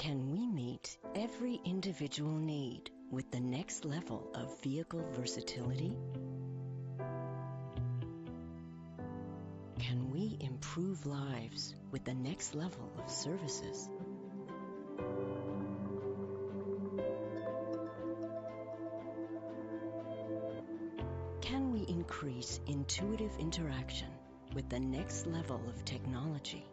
Can we meet every individual need with the next level of vehicle versatility? Can we improve lives with the next level of services? Can we increase intuitive interaction with the next level of technology?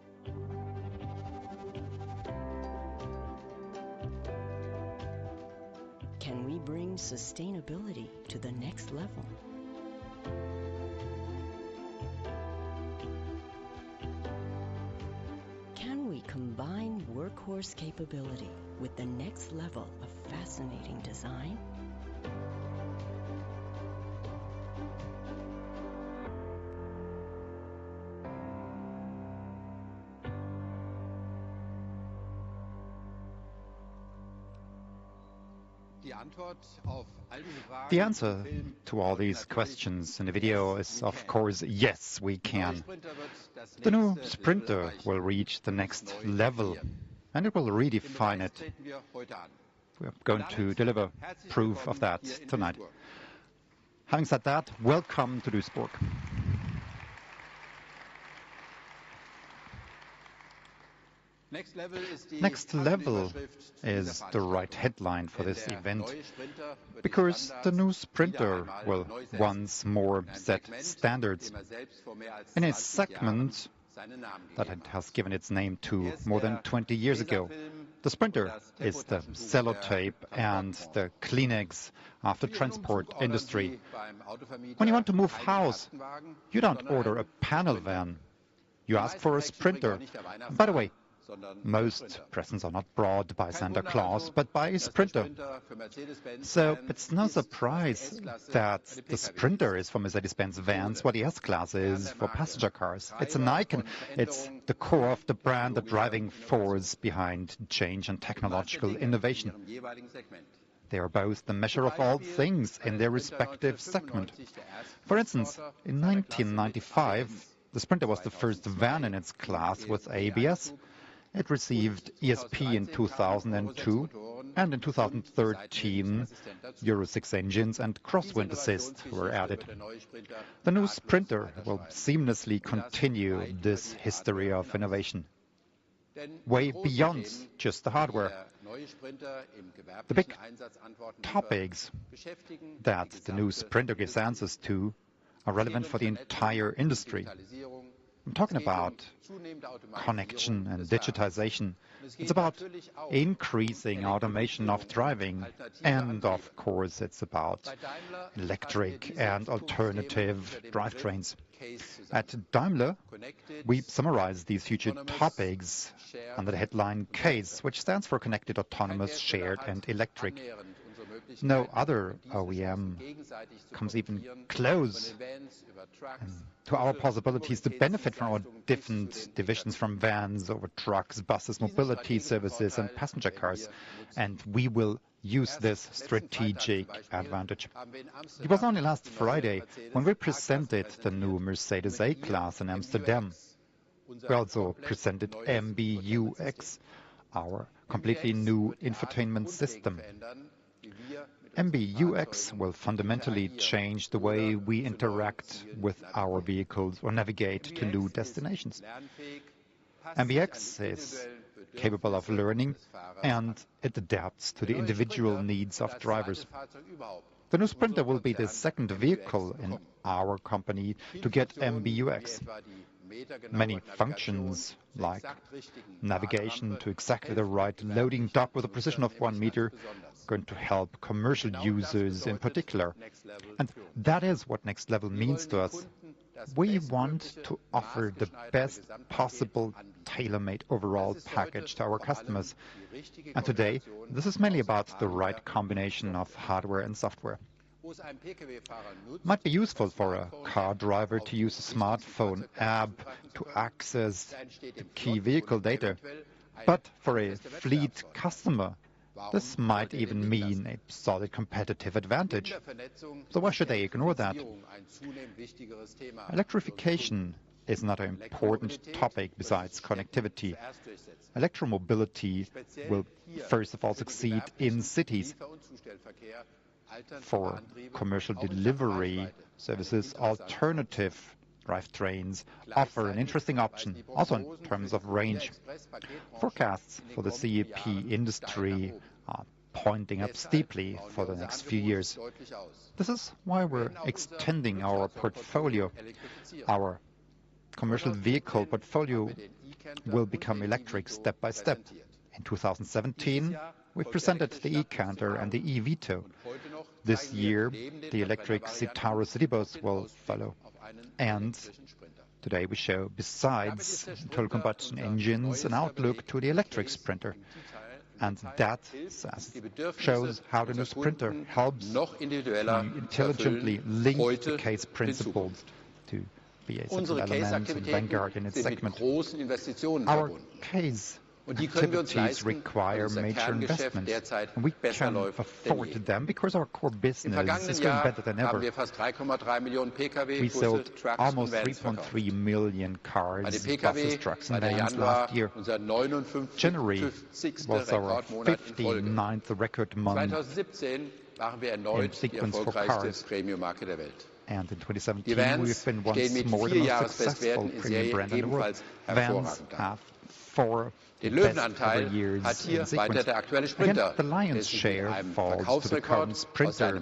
Can we bring sustainability to the next level? Can we combine workhorse capability with the next level of fascinating design? The answer to all these questions in the video is, of course, yes, we can. The new Sprinter will reach the next level, and it will redefine it. We are going to deliver proof of that tonight. Having said that, welcome to Duisburg. Next level is the right headline for this event, because the new Sprinter will once more set standards in a segment that it has given its name to more than 20 years ago. The Sprinter is the sellotape and the Kleenex of the transport industry. When you want to move house, you don't order a panel van. You ask for a Sprinter. By the way, most presents are not brought by Santa Claus, but by a Sprinter. So it's no surprise that the Sprinter is for Mercedes-Benz Vans what the S-Class is for passenger cars. It's an icon. It's the core of the brand, the driving force behind change and technological innovation. They are both the measure of all things in their respective segment. For instance, in 1995, the Sprinter was the first van in its class with ABS. It received ESP in 2002, and in 2013, Euro 6 engines and crosswind assist were added. The new Sprinter will seamlessly continue this history of innovation, way beyond just the hardware. The big topics that the new Sprinter gives answers to are relevant for the entire industry. I'm talking about connection and digitization. It's about increasing automation of driving. And of course, it's about electric and alternative drivetrains. At Daimler, we summarize these future topics under the headline CASE, which stands for Connected, Autonomous, Shared and Electric. No other OEM comes even close to our possibilities to benefit from our different divisions, from vans over trucks, buses, mobility services and passenger cars. And we will use this strategic advantage. It was only last Friday when we presented the new Mercedes A-Class in Amsterdam. We also presented MBUX, our completely new infotainment system. MBUX will fundamentally change the way we interact with our vehicles or navigate to new destinations. MBUX is capable of learning, and it adapts to the individual needs of drivers. The new Sprinter will be the second vehicle in our company to get MBUX. Many functions, like navigation to exactly the right loading dock with a precision of 1 meter, are going to help commercial users in particular. And that is what next level means to us. We want to offer the best possible tailor-made overall package to our customers. And today, this is mainly about the right combination of hardware and software. It might be useful for a car driver to use a smartphone app to access the key vehicle data. But for a fleet customer, this might even mean a solid competitive advantage. So why should they ignore that? Electrification is not an important topic besides connectivity. electromobility will first of all succeed in cities. For commercial delivery services, alternative drivetrains offer an interesting option, also in terms of range. Forecasts for the CEP industry are pointing up steeply for the next few years. This is why we're extending our portfolio. Our commercial vehicle portfolio will become electric step by step. In 2017, we presented the e-Canter and the e-Vito. This year, the electric Citaro city bus will follow. And today we show, besides internal combustion engines, an outlook to the electric Sprinter. And that shows how the new Sprinter helps to intelligently link the case principles to be a central element and vanguard in its segment. Our case activities require major investments, and we can afford them because our core business is going better than ever. We sold almost 3.3 million cars, buses, trucks and vans last year. January was our 59th record month in sequence for cars. And in 2017, we've been once more the most successful premium brand in the world. Vans have 4 best ever years in sequence. Again, the lion's share falls to the current Sprinter,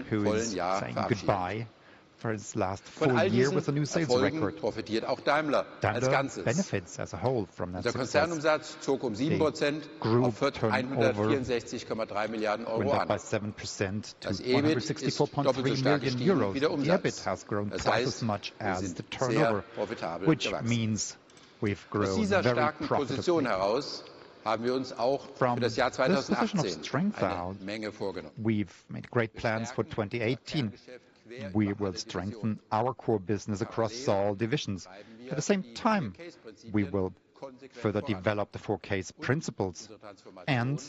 who is saying goodbye for his last full year with a new sales record. Daimler benefits as a whole from that success. The group turnover went up by 7% to 164.3 million euros. The EBIT has grown twice as much as the turnover, which means we've grown very profitably. From this position of strength out, we've made great plans for 2018. We will strengthen our core business across all divisions. At the same time, we will further develop the 4Ks principles, and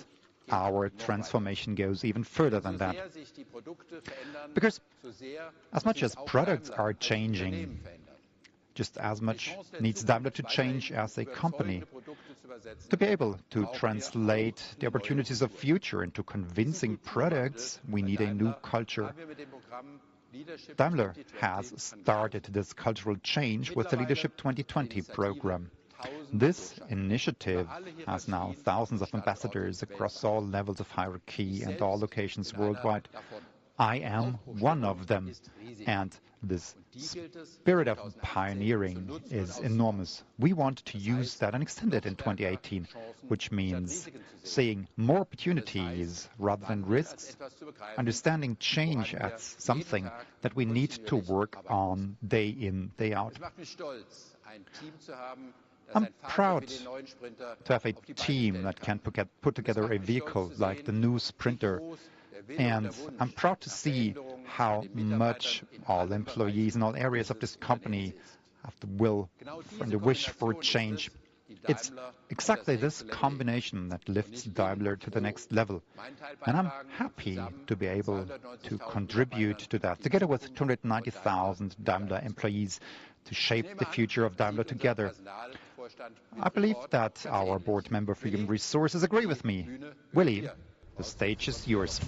our transformation goes even further than that. Because as much as products are changing, just as much needs Daimler to change as a company. To be able to translate the opportunities of future into convincing products, we need a new culture. Daimler has started this cultural change with the Leadership 2020 program. This initiative has now thousands of ambassadors across all levels of hierarchy and all locations worldwide. I am one of them, and this spirit of pioneering is enormous. We want to use that and extend it in 2018, which means seeing more opportunities rather than risks, understanding change as something that we need to work on day in, day out. I'm proud to have a team that can put together a vehicle like the new Sprinter. And I'm proud to see how much all employees in all areas of this company have the will and the wish for change. It's exactly this combination that lifts Daimler to the next level. And I'm happy to be able to contribute to that, together with 290,000 Daimler employees, to shape the future of Daimler together. I believe that our board member for human resources agree with me. Willy, the stage is yours.